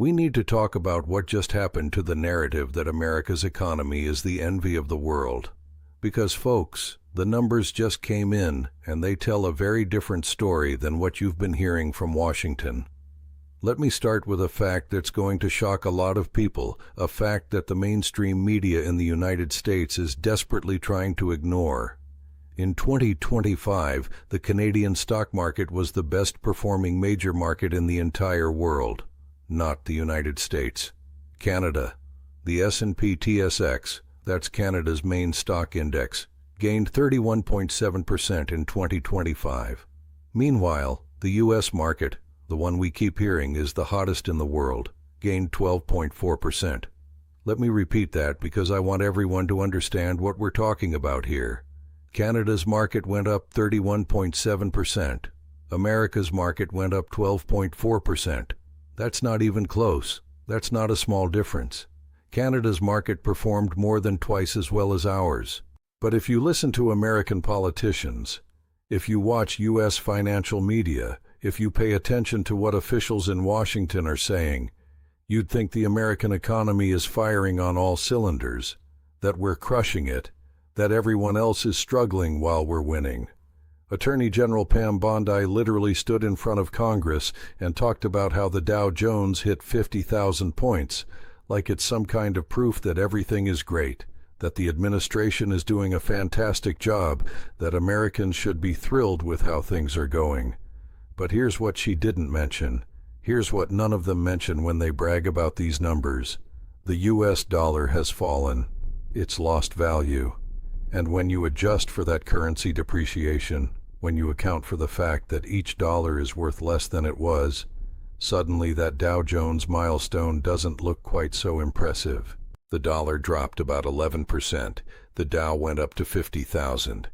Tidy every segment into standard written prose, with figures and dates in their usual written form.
We need to talk about what just happened to the narrative that America's economy is the envy of the world. Because, folks, the numbers just came in, and they tell a very different story than what you've been hearing from Washington. Let me start with a fact that's going to shock a lot of people, a fact that the mainstream media in the United States is desperately trying to ignore. In 2025, the Canadian stock market was the best performing major market in the entire world. Not the United States. Canada. The S&P/TSX, that's Canada's main stock index, gained 31.7% in 2025. Meanwhile, the U.S. market, the one we keep hearing is the hottest in the world, gained 12.4%. Let me repeat that because I want everyone to understand what we're talking about here. Canada's market went up 31.7%. America's market went up 12.4%. That's not even close. That's not a small difference. Canada's market performed more than twice as well as ours. But if you listen to American politicians, if you watch U.S. financial media, if you pay attention to what officials in Washington are saying, you'd think the American economy is firing on all cylinders, that we're crushing it, that everyone else is struggling while we're winning. Attorney General Pam Bondi literally stood in front of Congress and talked about how the Dow Jones hit 50,000 points, like it's some kind of proof that everything is great, that the administration is doing a fantastic job, that Americans should be thrilled with how things are going. But here's what she didn't mention. Here's what none of them mention when they brag about these numbers. The U.S. dollar has fallen. It's lost value. And when you adjust for that currency depreciation, when you account for the fact that each dollar is worth less than it was, suddenly that Dow Jones milestone doesn't look quite so impressive. The dollar dropped about 11%. The Dow went up to 50,000.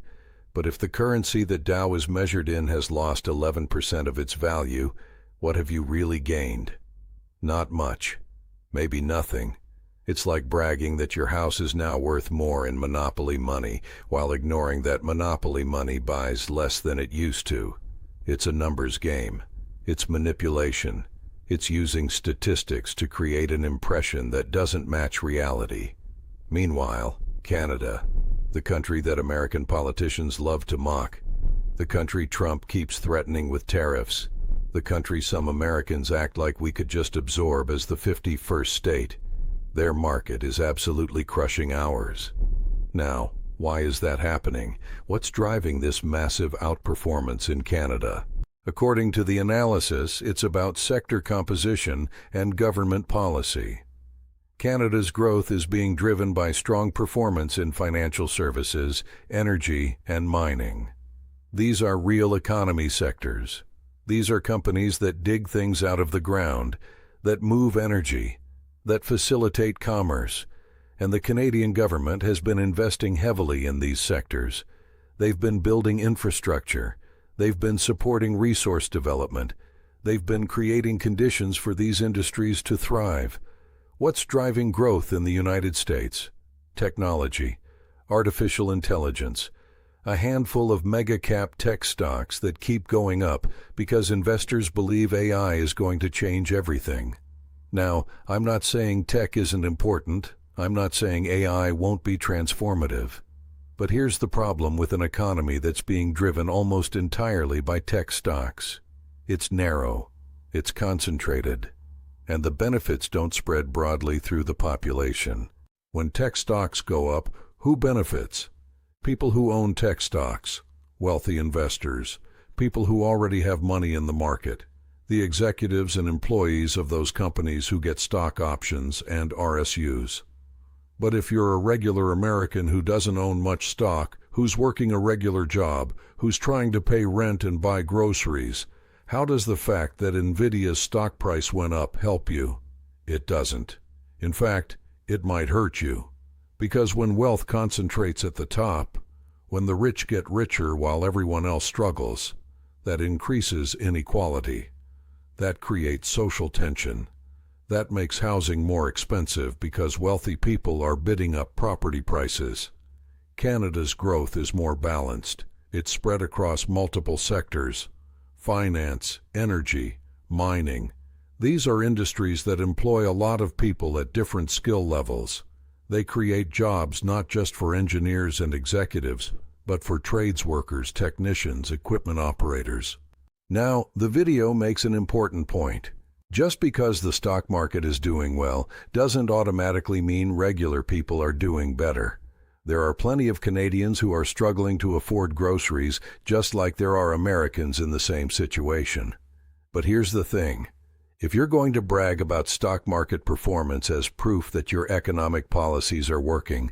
But if the currency that Dow is measured in has lost 11% of its value, what have you really gained? Not much. Maybe nothing. It's like bragging that your house is now worth more in monopoly money, while ignoring that monopoly money buys less than it used to. It's a numbers game. It's manipulation. It's using statistics to create an impression that doesn't match reality. Meanwhile, Canada, the country that American politicians love to mock, the country Trump keeps threatening with tariffs, the country some Americans act like we could just absorb as the 51st state, their market is absolutely crushing ours. Now, why is that happening? What's driving this massive outperformance in Canada? According to the analysis, it's about sector composition and government policy. Canada's growth is being driven by strong performance in financial services, energy, and mining. These are real economy sectors. These are companies that dig things out of the ground, that move energy, that facilitate commerce, and the Canadian government has been investing heavily in these sectors. They've been building infrastructure. They've been supporting resource development. They've been creating conditions for these industries to thrive. What's driving growth in the United States? Technology, artificial intelligence, a handful of mega-cap tech stocks that keep going up because investors believe AI is going to change everything. Now, I'm not saying tech isn't important. I'm not saying AI won't be transformative. But here's the problem with an economy that's being driven almost entirely by tech stocks. It's narrow, it's concentrated, and the benefits don't spread broadly through the population. When tech stocks go up, who benefits? People who own tech stocks, wealthy investors, people who already have money in the market, the executives and employees of those companies who get stock options and RSUs. But if you're a regular American who doesn't own much stock, who's working a regular job, who's trying to pay rent and buy groceries, how does the fact that Nvidia's stock price went up help you? It doesn't. In fact, it might hurt you. Because when wealth concentrates at the top, when the rich get richer while everyone else struggles, that increases inequality. That creates social tension. That makes housing more expensive because wealthy people are bidding up property prices. Canada's growth is more balanced. It's spread across multiple sectors: finance, energy, mining. These are industries that employ a lot of people at different skill levels. They create jobs not just for engineers and executives, but for trades workers, technicians, equipment operators. Now, the video makes an important point. Just because the stock market is doing well doesn't automatically mean regular people are doing better. There are plenty of Canadians who are struggling to afford groceries, just like there are Americans in the same situation. But here's the thing. If you're going to brag about stock market performance as proof that your economic policies are working,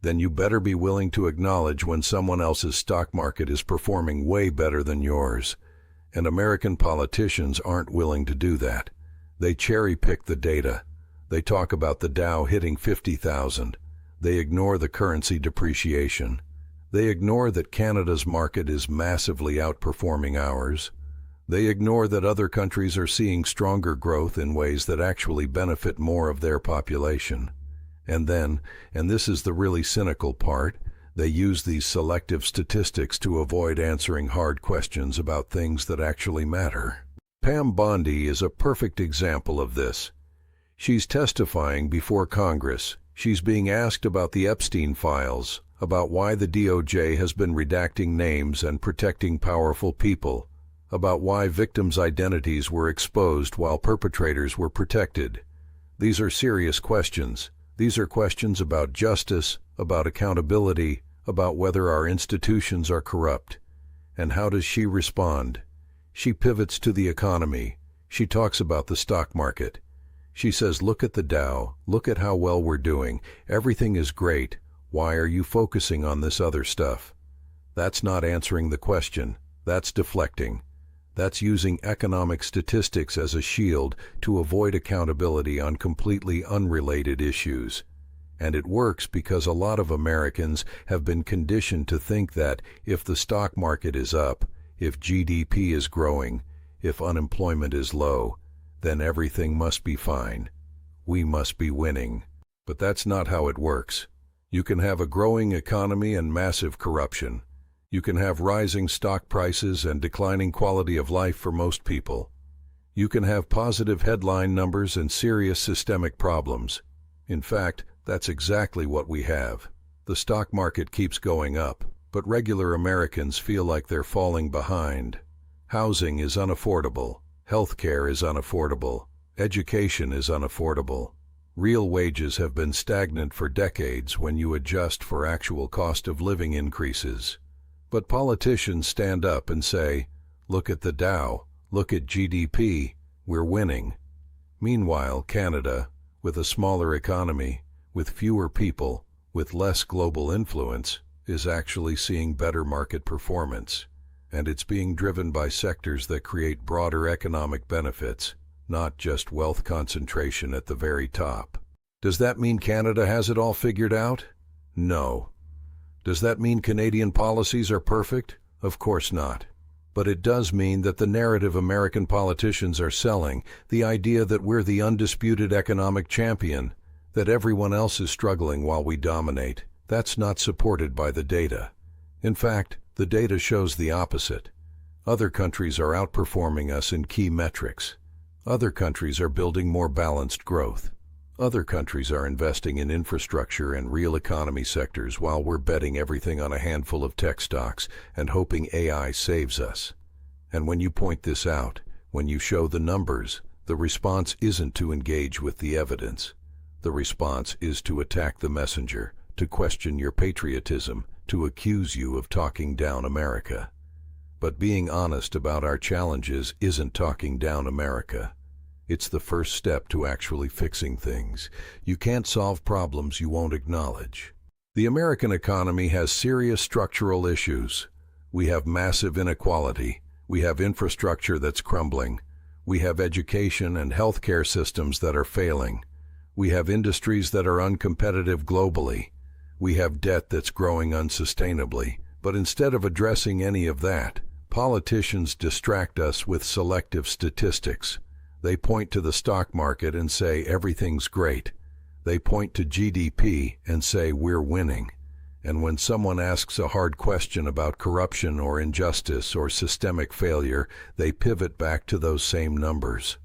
then you better be willing to acknowledge when someone else's stock market is performing way better than yours. And American politicians aren't willing to do that. They cherry-pick the data. They talk about the Dow hitting 50,000. They ignore the currency depreciation. They ignore that Canada's market is massively outperforming ours. They ignore that other countries are seeing stronger growth in ways that actually benefit more of their population. And then, and this is the really cynical part, they use these selective statistics to avoid answering hard questions about things that actually matter. Pam Bondi is a perfect example of this. She's testifying before Congress. She's being asked about the Epstein files, about why the DOJ has been redacting names and protecting powerful people, about why victims' identities were exposed while perpetrators were protected. These are serious questions. These are questions about justice, about accountability, about whether our institutions are corrupt. And how does she respond? She pivots to the economy. She talks about the stock market. She says, look at the Dow, look at how well we're doing. Everything is great. Why are you focusing on this other stuff? That's not answering the question. That's deflecting. That's using economic statistics as a shield to avoid accountability on completely unrelated issues. And it works because a lot of Americans have been conditioned to think that if the stock market is up, if GDP is growing, if unemployment is low, then everything must be fine. We must be winning. But that's not how it works. You can have a growing economy and massive corruption. You can have rising stock prices and declining quality of life for most people. You can have positive headline numbers and serious systemic problems. In fact, that's exactly what we have. The stock market keeps going up, but regular Americans feel like they're falling behind. Housing is unaffordable. Healthcare is unaffordable. Education is unaffordable. Real wages have been stagnant for decades when you adjust for actual cost of living increases. But politicians stand up and say, look at the Dow, look at GDP, we're winning. Meanwhile, Canada, with a smaller economy, with fewer people, with less global influence, is actually seeing better market performance. And it's being driven by sectors that create broader economic benefits, not just wealth concentration at the very top. Does that mean Canada has it all figured out? No. Does that mean Canadian policies are perfect? Of course not. But it does mean that the narrative American politicians are selling, the idea that we're the undisputed economic champion, that everyone else is struggling while we dominate, that's not supported by the data. In fact, the data shows the opposite. Other countries are outperforming us in key metrics. Other countries are building more balanced growth. Other countries are investing in infrastructure and real economy sectors while we're betting everything on a handful of tech stocks and hoping AI saves us. And when you point this out, when you show the numbers, the response isn't to engage with the evidence. The response is to attack the messenger, to question your patriotism, to accuse you of talking down America. But being honest about our challenges isn't talking down America. It's the first step to actually fixing things. You can't solve problems you won't acknowledge. The American economy has serious structural issues. We have massive inequality. We have infrastructure that's crumbling. We have education and healthcare systems that are failing. We have industries that are uncompetitive globally. We have debt that's growing unsustainably. But instead of addressing any of that, politicians distract us with selective statistics. They point to the stock market and say everything's great. They point to GDP and say we're winning. And when someone asks a hard question about corruption or injustice or systemic failure, they pivot back to those same numbers.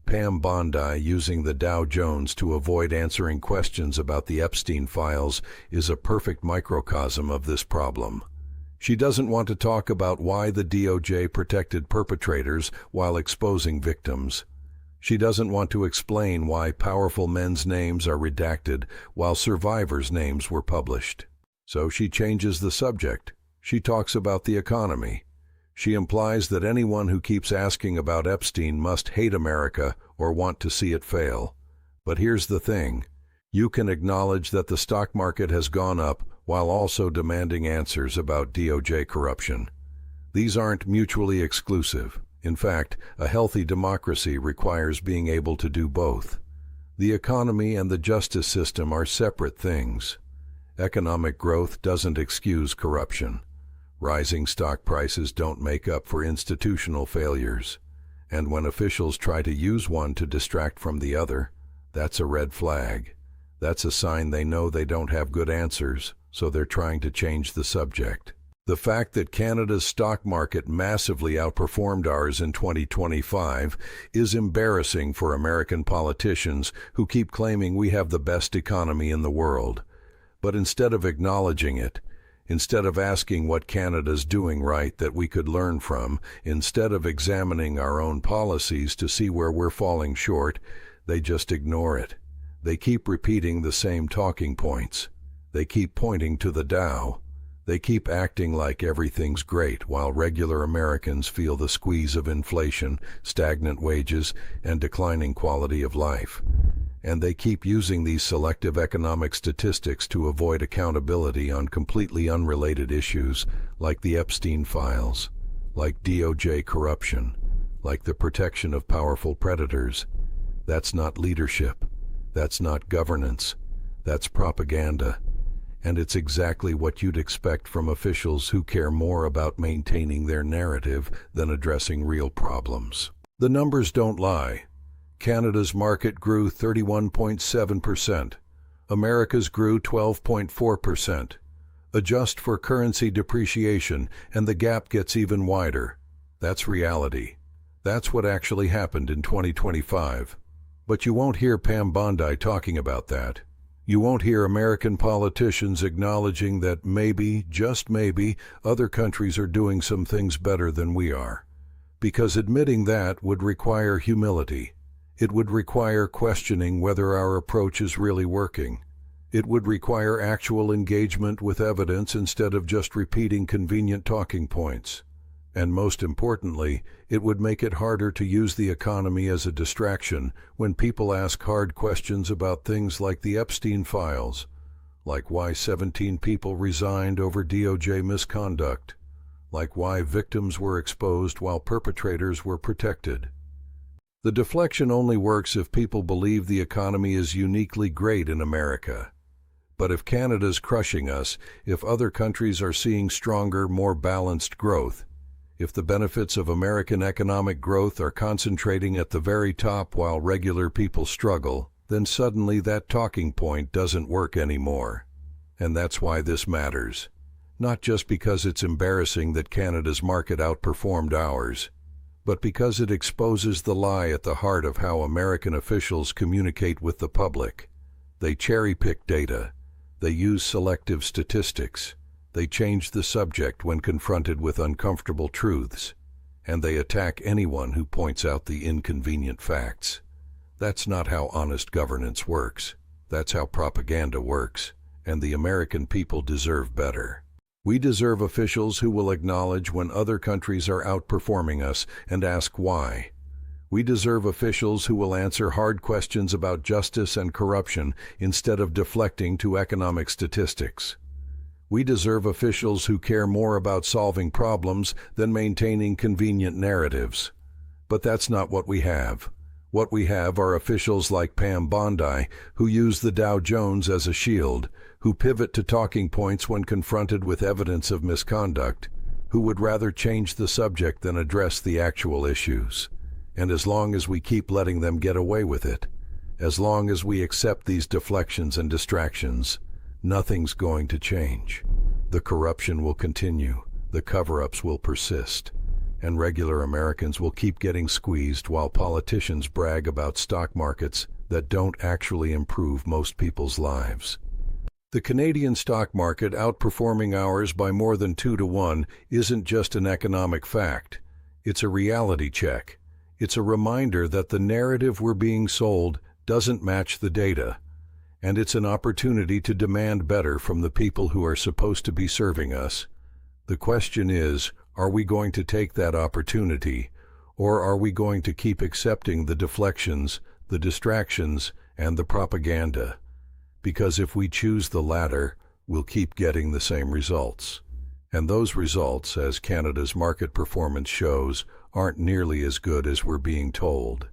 Pam Bondi using the Dow Jones to avoid answering questions about the Epstein files is a perfect microcosm of this problem. She doesn't want to talk about why the DOJ protected perpetrators while exposing victims. She doesn't want to explain why powerful men's names are redacted while survivors' names were published. So she changes the subject. She talks about the economy. She implies that anyone who keeps asking about Epstein must hate America or want to see it fail. But here's the thing. You can acknowledge that the stock market has gone up while also demanding answers about DOJ corruption. These aren't mutually exclusive. In fact, a healthy democracy requires being able to do both. The economy and the justice system are separate things. Economic growth doesn't excuse corruption. Rising stock prices don't make up for institutional failures. And when officials try to use one to distract from the other, that's a red flag. That's a sign they know they don't have good answers, so they're trying to change the subject. The fact that Canada's stock market massively outperformed ours in 2025 is embarrassing for American politicians who keep claiming we have the best economy in the world. But instead of acknowledging it, instead of asking what Canada's doing right that we could learn from, instead of examining our own policies to see where we're falling short, they just ignore it. They keep repeating the same talking points. They keep pointing to the Dow. They keep acting like everything's great while regular Americans feel the squeeze of inflation, stagnant wages, and declining quality of life. And they keep using these selective economic statistics to avoid accountability on completely unrelated issues like the Epstein files, like DOJ corruption, like the protection of powerful predators. That's not leadership. That's not governance. That's propaganda. And it's exactly what you'd expect from officials who care more about maintaining their narrative than addressing real problems. The numbers don't lie. Canada's market grew 31.7%. America's grew 12.4%. Adjust for currency depreciation, and the gap gets even wider. That's reality. That's what actually happened in 2025. But you won't hear Pam Bondi talking about that. You won't hear American politicians acknowledging that maybe, just maybe, other countries are doing some things better than we are. Because admitting that would require humility. It would require questioning whether our approach is really working. It would require actual engagement with evidence instead of just repeating convenient talking points. And most importantly, it would make it harder to use the economy as a distraction when people ask hard questions about things like the Epstein files, like why 17 people resigned over DOJ misconduct, like why victims were exposed while perpetrators were protected. The deflection only works if people believe the economy is uniquely great in America. But if Canada's crushing us, if other countries are seeing stronger, more balanced growth, if the benefits of American economic growth are concentrating at the very top while regular people struggle, then suddenly that talking point doesn't work anymore. And that's why this matters. Not just because it's embarrassing that Canada's market outperformed ours, but because it exposes the lie at the heart of how American officials communicate with the public. They cherry-pick data. They use selective statistics. They change the subject when confronted with uncomfortable truths. And they attack anyone who points out the inconvenient facts. That's not how honest governance works. That's how propaganda works. And the American people deserve better. We deserve officials who will acknowledge when other countries are outperforming us and ask why. We deserve officials who will answer hard questions about justice and corruption instead of deflecting to economic statistics. We deserve officials who care more about solving problems than maintaining convenient narratives. But that's not what we have. What we have are officials like Pam Bondi who use the Dow Jones as a shield, who pivot to talking points when confronted with evidence of misconduct, who would rather change the subject than address the actual issues. And as long as we keep letting them get away with it, as long as we accept these deflections and distractions, nothing's going to change. The corruption will continue. The cover-ups will persist. and regular Americans will keep getting squeezed while politicians brag about stock markets that don't actually improve most people's lives. The Canadian stock market outperforming ours by more than 2 to 1 isn't just an economic fact. It's a reality check. It's a reminder that the narrative we're being sold doesn't match the data. And it's an opportunity to demand better from the people who are supposed to be serving us. The question is, are we going to take that opportunity, or are we going to keep accepting the deflections, the distractions, and the propaganda? Because if we choose the latter, we'll keep getting the same results. And those results, as Canada's market performance shows, aren't nearly as good as we're being told.